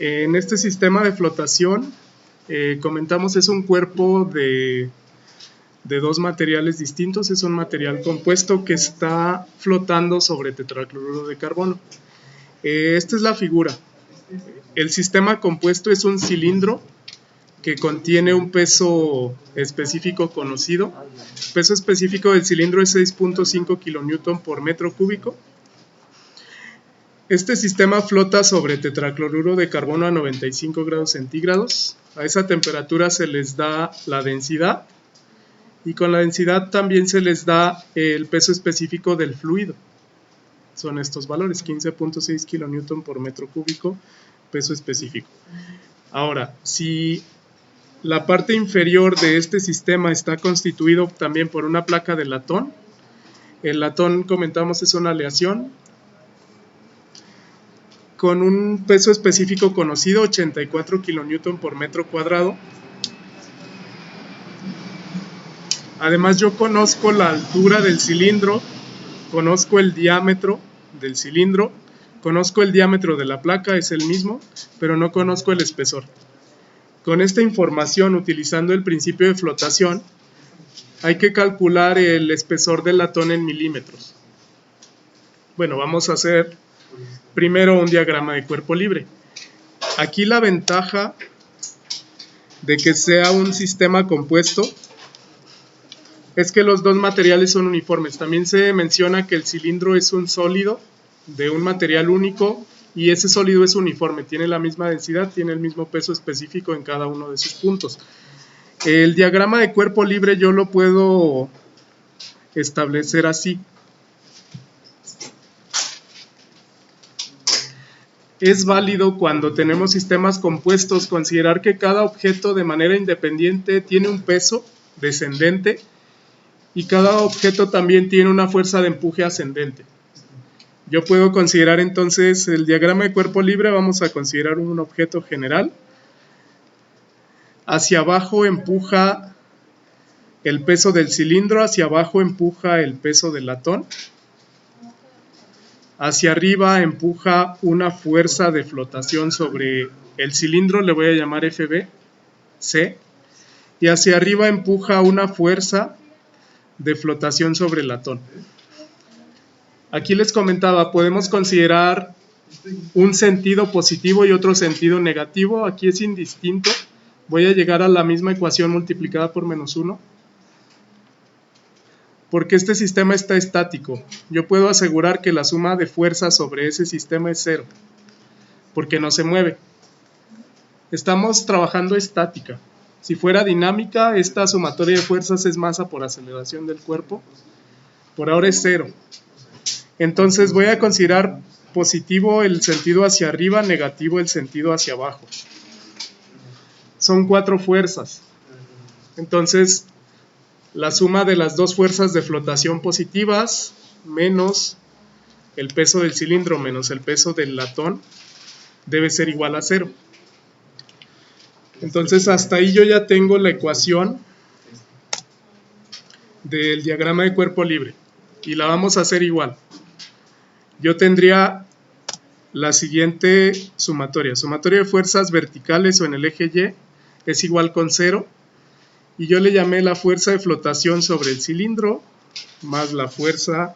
En este sistema de flotación, comentamos, es un cuerpo de dos materiales distintos. Es un material compuesto que está flotando sobre tetracloruro de carbono. Esta es la figura. El sistema compuesto es un cilindro que contiene un peso específico conocido. El peso específico del cilindro es 6.5 kilonewton por metro cúbico. Este sistema flota sobre tetracloruro de carbono a 95 grados centígrados. A esa temperatura se les da la densidad, y con la densidad también se les da el peso específico del fluido. Son estos valores, 15.6 kilonewton por metro cúbico, peso específico. Ahora, si la parte inferior de este sistema está constituido también por una placa de latón, el latón, comentamos, es una aleación con un peso específico conocido, 84 kilonewton por metro cuadrado. Además, yo conozco la altura del cilindro, conozco el diámetro del cilindro, conozco el diámetro de la placa, es el mismo, pero no conozco el espesor. Con esta información, utilizando el principio de flotación, hay que calcular el espesor del latón en milímetros. Bueno, vamos a hacer primero un diagrama de cuerpo libre. Aquí la ventaja de que sea un sistema compuesto es que los dos materiales son uniformes. También se menciona que el cilindro es un sólido de un material único, y ese sólido es uniforme, tiene la misma densidad, tiene el mismo peso específico en cada uno de sus puntos. El diagrama de cuerpo libre yo lo puedo establecer así. Es válido, cuando tenemos sistemas compuestos, considerar que cada objeto de manera independiente tiene un peso descendente y cada objeto también tiene una fuerza de empuje ascendente. Yo puedo considerar entonces el diagrama de cuerpo libre. Vamos a considerar un objeto general. Hacia abajo empuja el peso del cilindro, hacia abajo empuja el peso del latón. Hacia arriba empuja una fuerza de flotación sobre el cilindro, le voy a llamar FB, C. Y hacia arriba empuja una fuerza de flotación sobre el latón. Aquí les comentaba, podemos considerar un sentido positivo y otro sentido negativo. Aquí es indistinto. Voy a llegar a la misma ecuación multiplicada por -1. Porque este sistema está estático. Yo puedo asegurar que la suma de fuerzas sobre ese sistema es 0, porque no se mueve. Estamos trabajando estática. Si fuera dinámica, esta sumatoria de fuerzas es masa por aceleración del cuerpo. Por ahora es 0. Entonces voy a considerar positivo el sentido hacia arriba, negativo el sentido hacia abajo. Son 4 fuerzas. Entonces, la suma de las dos fuerzas de flotación positivas menos el peso del cilindro menos el peso del latón debe ser igual a 0. Entonces, hasta ahí yo ya tengo la ecuación del diagrama de cuerpo libre, y la vamos a hacer igual. Yo tendría la siguiente sumatoria. Sumatoria de fuerzas verticales o en el eje Y es igual con 0. Y yo le llamé la fuerza de flotación sobre el cilindro más la fuerza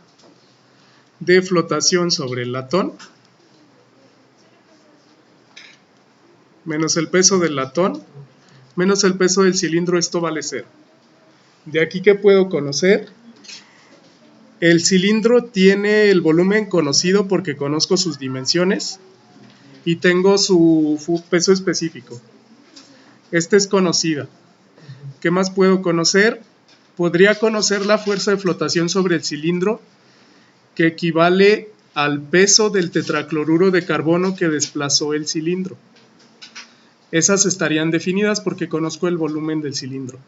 de flotación sobre el latón menos el peso del latón menos el peso del cilindro. Esto vale 0. De aquí, ¿qué puedo conocer? El cilindro tiene el volumen conocido porque conozco sus dimensiones y tengo su peso específico. Esta es conocida. ¿Qué más puedo conocer? Podría conocer la fuerza de flotación sobre el cilindro, que equivale al peso del tetracloruro de carbono que desplazó el cilindro. Esas estarían definidas porque conozco el volumen del cilindro.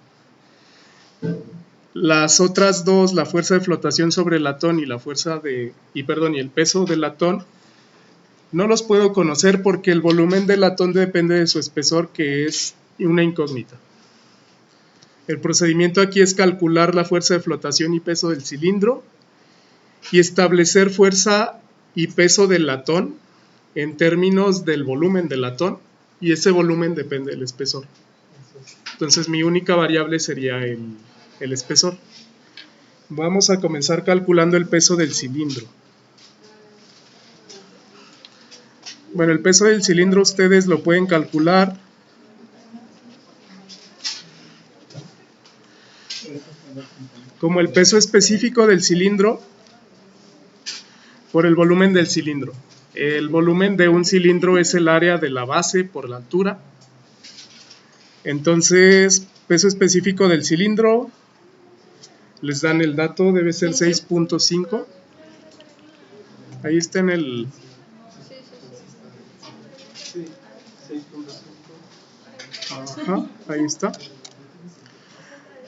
Las otras dos, la fuerza de flotación sobre el latón y el peso del latón, no los puedo conocer porque el volumen del latón depende de su espesor, que es una incógnita. El procedimiento aquí es calcular la fuerza de flotación y peso del cilindro y establecer fuerza y peso del latón en términos del volumen del latón y ese volumen depende del espesor. Entonces mi única variable sería el espesor. Vamos a comenzar calculando el peso del cilindro. Bueno, el peso del cilindro ustedes lo pueden calcular como el peso específico del cilindro por el volumen del cilindro. El volumen de un cilindro es el área de la base por la altura. Entonces, peso específico del cilindro, les dan el dato, debe ser 6.5. Ahí está en el... Ajá, ahí está.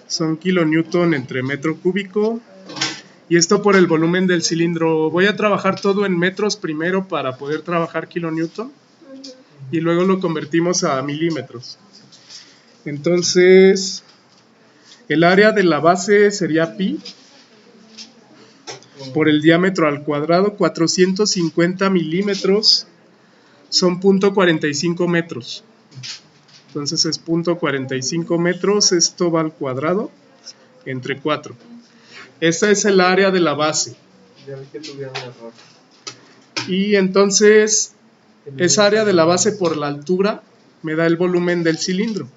Son kilonewton entre metro cúbico. Y esto por el volumen del cilindro. Voy a trabajar todo en metros primero para poder trabajar kilonewton. Y luego lo convertimos a milímetros. Entonces, el área de la base sería pi por el diámetro al cuadrado. 450 milímetros son 0.45 metros. Entonces es 0.45 metros. Esto va al cuadrado entre 4. Esa es el área de la base. Ya vi que tuvieron un error. Y entonces, esa área de la base por la altura me da el volumen del cilindro.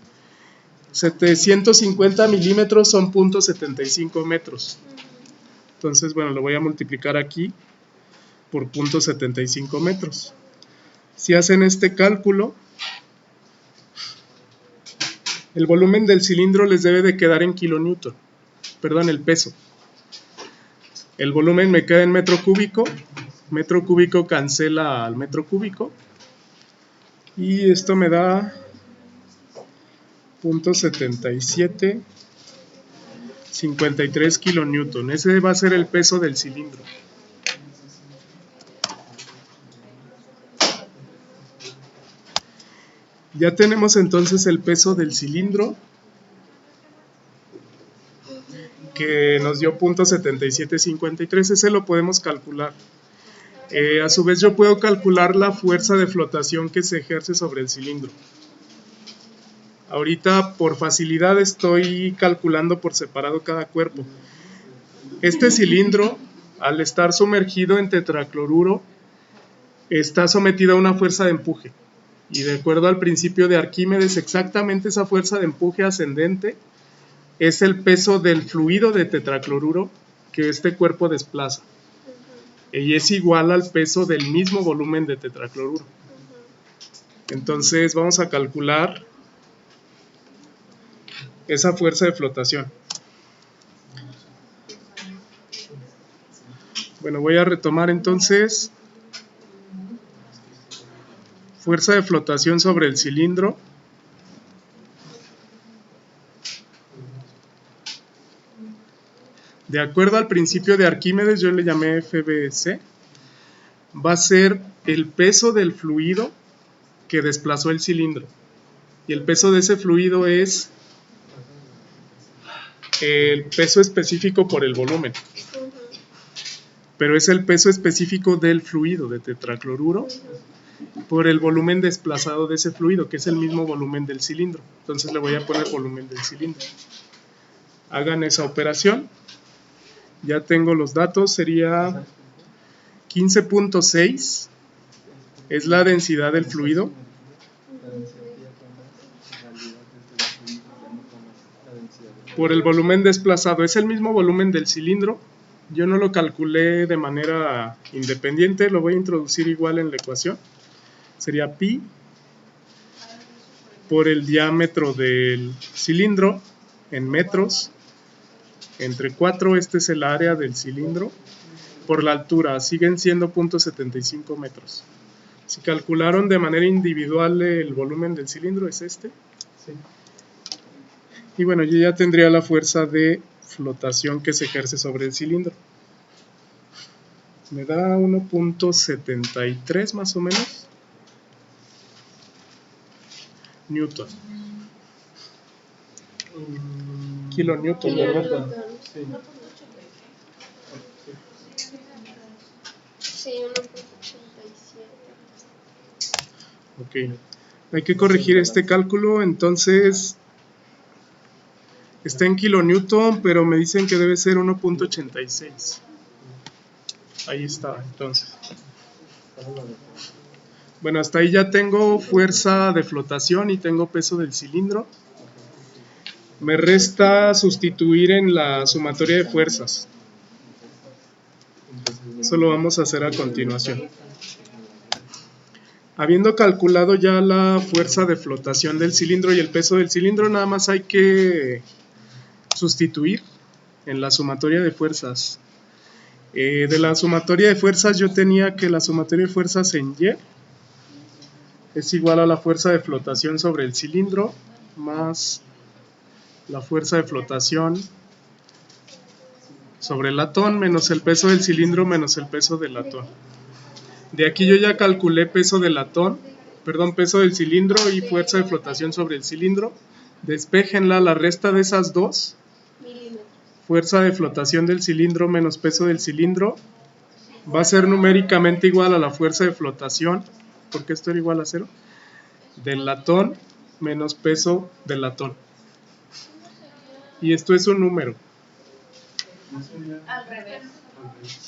750 milímetros son 0.75 metros. Entonces, bueno, lo voy a multiplicar aquí por 0.75 metros. Si hacen este cálculo, el volumen del cilindro les debe de quedar en kilonewton. Perdón, el peso. El volumen me queda en metro cúbico cancela al metro cúbico, y esto me da 0.7753 kilonewton. Ese va a ser el peso del cilindro. Ya tenemos entonces el peso del cilindro, que nos dio 0.7753. Ese lo podemos calcular. A su vez yo puedo calcular la fuerza de flotación que se ejerce sobre el cilindro. Ahorita por facilidad estoy calculando por separado cada cuerpo. Este cilindro, al estar sumergido en tetracloruro, está sometido a una fuerza de empuje. Y de acuerdo al principio de Arquímedes, exactamente esa fuerza de empuje ascendente es el peso del fluido de tetracloruro que este cuerpo desplaza. Y es igual al peso del mismo volumen de tetracloruro. Entonces vamos a calcular esa fuerza de flotación. Bueno, voy a retomar entonces. Fuerza de flotación sobre el cilindro. De acuerdo al principio de Arquímedes, yo le llamé FBC, va a ser el peso del fluido que desplazó el cilindro. Y el peso de ese fluido es el peso específico por el volumen. Pero es el peso específico del fluido de tetracloruro por el volumen desplazado de ese fluido, que es el mismo volumen del cilindro. Entonces le voy a poner volumen del cilindro. Hagan esa operación. Ya tengo los datos, sería 15.6, es la densidad del fluido. Por el volumen desplazado, es el mismo volumen del cilindro. Yo no lo calculé de manera independiente, lo voy a introducir igual en la ecuación. Sería pi por el diámetro del cilindro en metros. Entre 4, este es el área del cilindro, por la altura, siguen siendo 0.75 metros. Si calcularon de manera individual el volumen del cilindro, es este. Sí. Y bueno, yo ya tendría la fuerza de flotación que se ejerce sobre el cilindro. Me da 1.73 más o menos newton. Kilonewton, ¿verdad? Sí. Sí, 1.87. Ok. Hay que corregir este cálculo, entonces está en kilonewton, pero me dicen que debe ser 1.86. Ahí está, entonces. Bueno, hasta ahí ya tengo fuerza de flotación y tengo peso del cilindro. Me resta sustituir en la sumatoria de fuerzas. Eso lo vamos a hacer a continuación. Habiendo calculado ya la fuerza de flotación del cilindro y el peso del cilindro, nada más hay que sustituir en la sumatoria de fuerzas. De la sumatoria de fuerzas yo tenía que la sumatoria de fuerzas en Y es igual a la fuerza de flotación sobre el cilindro más la fuerza de flotación sobre el latón menos el peso del cilindro menos el peso del latón. De aquí yo ya calculé peso del latón, peso del cilindro y fuerza de flotación sobre el cilindro. Despéjenla, la resta de esas dos, fuerza de flotación del cilindro menos peso del cilindro, va a ser numéricamente igual a la fuerza de flotación, porque esto era igual a 0, del latón menos peso del latón. Y esto es un número. Al revés,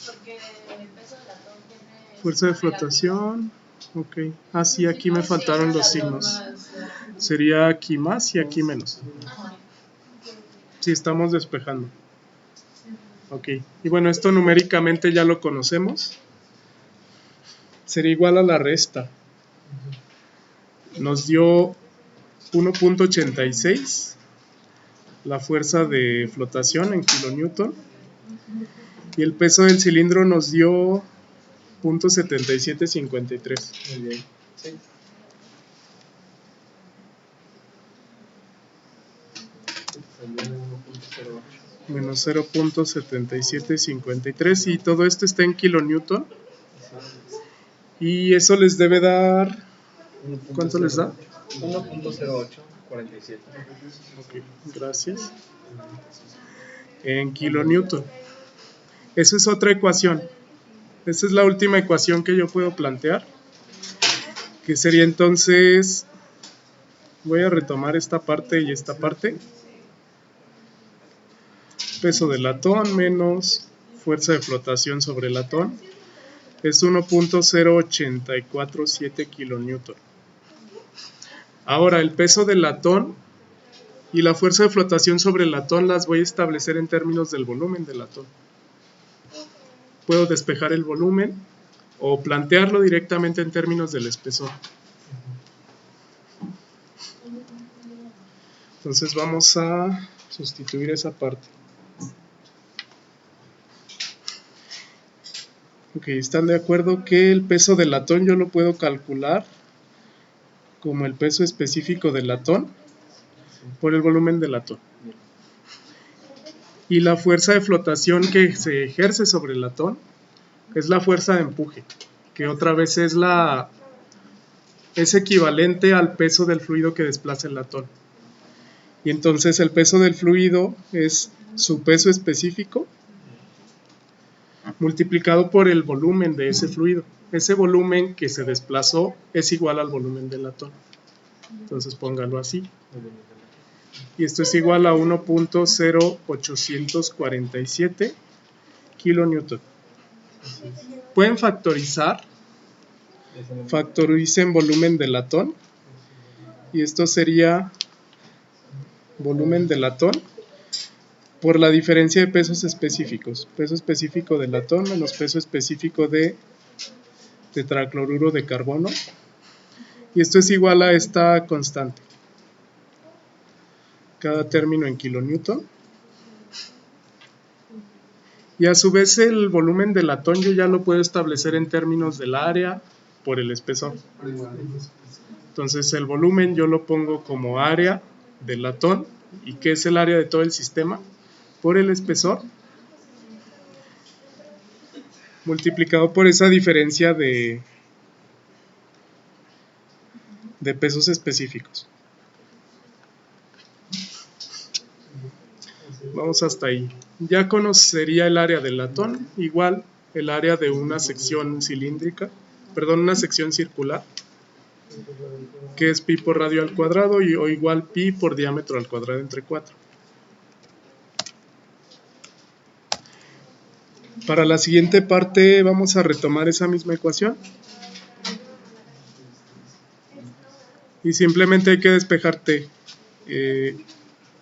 porque el peso del latón tiene Fuerza de flotación, ok. Ah, sí, aquí me faltaron los signos. Sería aquí más y aquí menos. Sí, estamos despejando. Ok, y bueno, esto numéricamente ya lo conocemos. Sería igual a la resta. Nos dio 1.86 la fuerza de flotación en kilonewton. Y el peso del cilindro nos dio 0.7753. Muy bien. Sí. Menos 0.7753 y todo esto está en kilonewton. Y eso les debe dar... ¿Cuánto les da? 1.0847. Ok, gracias. En kilonewton. Esa es otra ecuación. Esa es la última ecuación que yo puedo plantear. Que sería entonces... Voy a retomar esta parte y esta parte. Peso del latón menos fuerza de flotación sobre el latón es 1.0847 kilonewton. Ahora el peso del latón y la fuerza de flotación sobre el latón las voy a establecer en términos del volumen del latón. Puedo despejar el volumen o plantearlo directamente en términos del espesor. Entonces vamos a sustituir esa parte. Ok, ¿están de acuerdo que el peso del latón yo lo puedo calcular como el peso específico del latón por el volumen del latón? Y la fuerza de flotación que se ejerce sobre el latón es la fuerza de empuje, que otra vez es equivalente al peso del fluido que desplaza el latón. Y entonces el peso del fluido es su peso específico multiplicado por el volumen de ese fluido. Ese volumen que se desplazó es igual al volumen del latón. Entonces póngalo así. Y esto es igual a 1.0847 kilonewton. Pueden factorizar. Factoricen volumen de latón. Y esto sería volumen de latón por la diferencia de pesos específicos. Peso específico de latón menos peso específico de tetracloruro de carbono. Y esto es igual a esta constante. Cada término en kilonewton. Y a su vez el volumen del latón yo ya lo puedo establecer en términos del área por el espesor. Entonces el volumen yo lo pongo como área del latón. ¿Y qué es el área de todo el sistema? Por el espesor multiplicado por esa diferencia de pesos específicos. Vamos hasta ahí. Ya conocería el área del latón, igual el área de una sección cilíndrica, perdón, una sección circular. que es pi por radio al cuadrado o igual pi por diámetro al cuadrado entre 4. Para la siguiente parte vamos a retomar esa misma ecuación. Y simplemente hay que despejar t.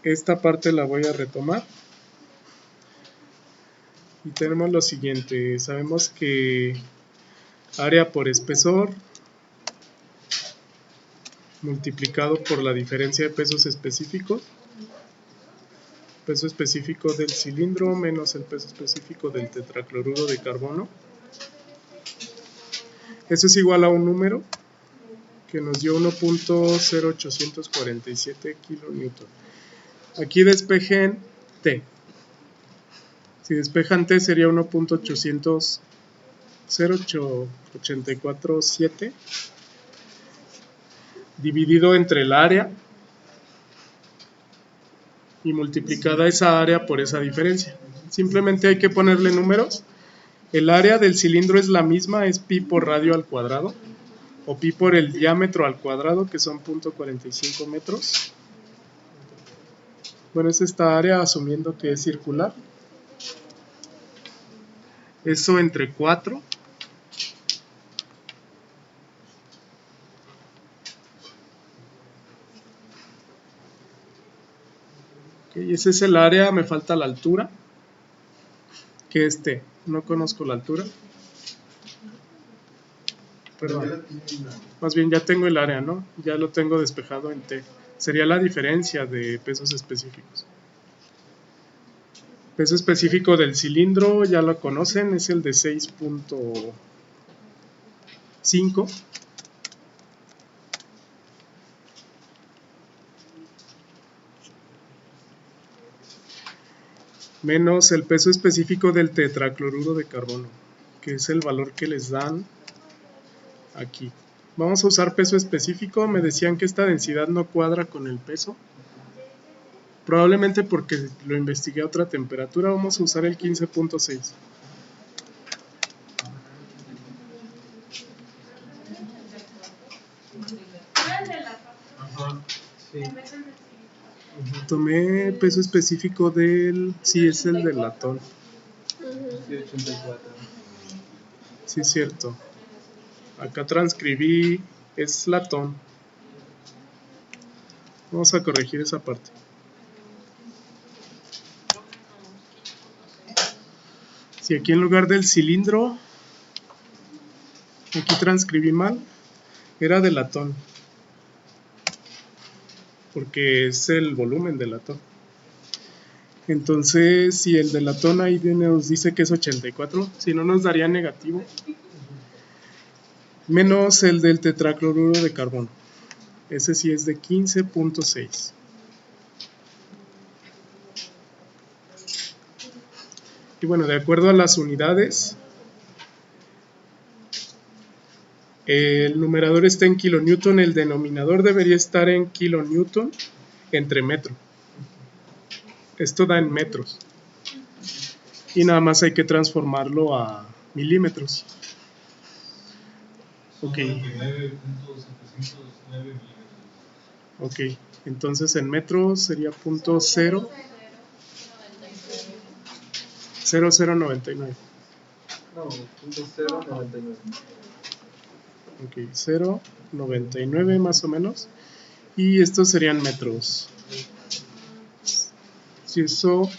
Esta parte la voy a retomar. Y tenemos lo siguiente. Sabemos que área por espesor multiplicado por la diferencia de pesos específicos. Peso específico del cilindro menos el peso específico del tetracloruro de carbono. Eso es igual a un número que nos dio 1.0847 kilonewton. Aquí despejen T. Si despejan T sería 1.0847 dividido entre el área y multiplicada esa área por esa diferencia. Simplemente hay que ponerle números. El área del cilindro es la misma, es pi por radio al cuadrado, o pi por el diámetro al cuadrado, que son 0.45 metros. Bueno, es esta área asumiendo que es circular. Eso entre 4. Okay, ese es el área, me falta la altura, que es T. No conozco la altura. Perdón. Más bien ya tengo el área, ¿no? Ya lo tengo despejado en T. Sería la diferencia de pesos específicos. Peso específico del cilindro, ya lo conocen, es el de 6.5. Menos el peso específico del tetracloruro de carbono, que es el valor que les dan aquí. Vamos a usar peso específico. Me decían que esta densidad no cuadra con el peso. Probablemente porque lo investigué a otra temperatura. Vamos a usar el 15.6. Tomé peso específico del... Sí, es el del latón. Sí, 84. Sí, es cierto. Acá transcribí... Es latón. Vamos a corregir esa parte. Si aquí en lugar del cilindro... Aquí transcribí mal. Era de latón. Porque es el volumen del latón. Entonces, si el de latón ahí nos dice que es 84, si no nos daría negativo. Menos el del tetracloruro de carbono. Ese sí es de 15.6. Y bueno, de acuerdo a las unidades, el numerador está en kilonewton, el denominador debería estar en kilonewton entre metro. Esto da en metros. Y nada más hay que transformarlo a milímetros. Ok. Ok, entonces en metros sería .00099. No, .099. Ok, 0.99 más o menos. Y estos serían metros. Si eso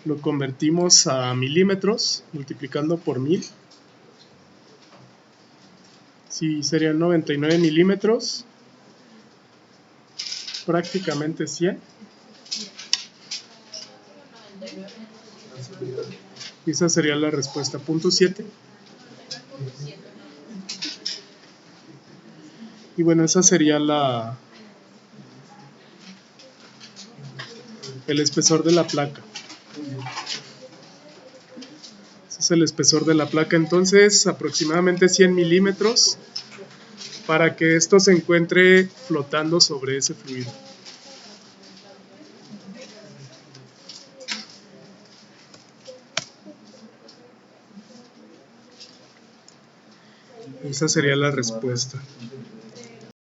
lo convertimos a milímetros, multiplicando por 1000, sí serían 99 milímetros, prácticamente 100. Y esa sería la respuesta, .7. Y bueno, esa sería el espesor de la placa. Ese es el espesor de la placa, entonces aproximadamente 100 milímetros para que esto se encuentre flotando sobre ese fluido. Esa sería la respuesta.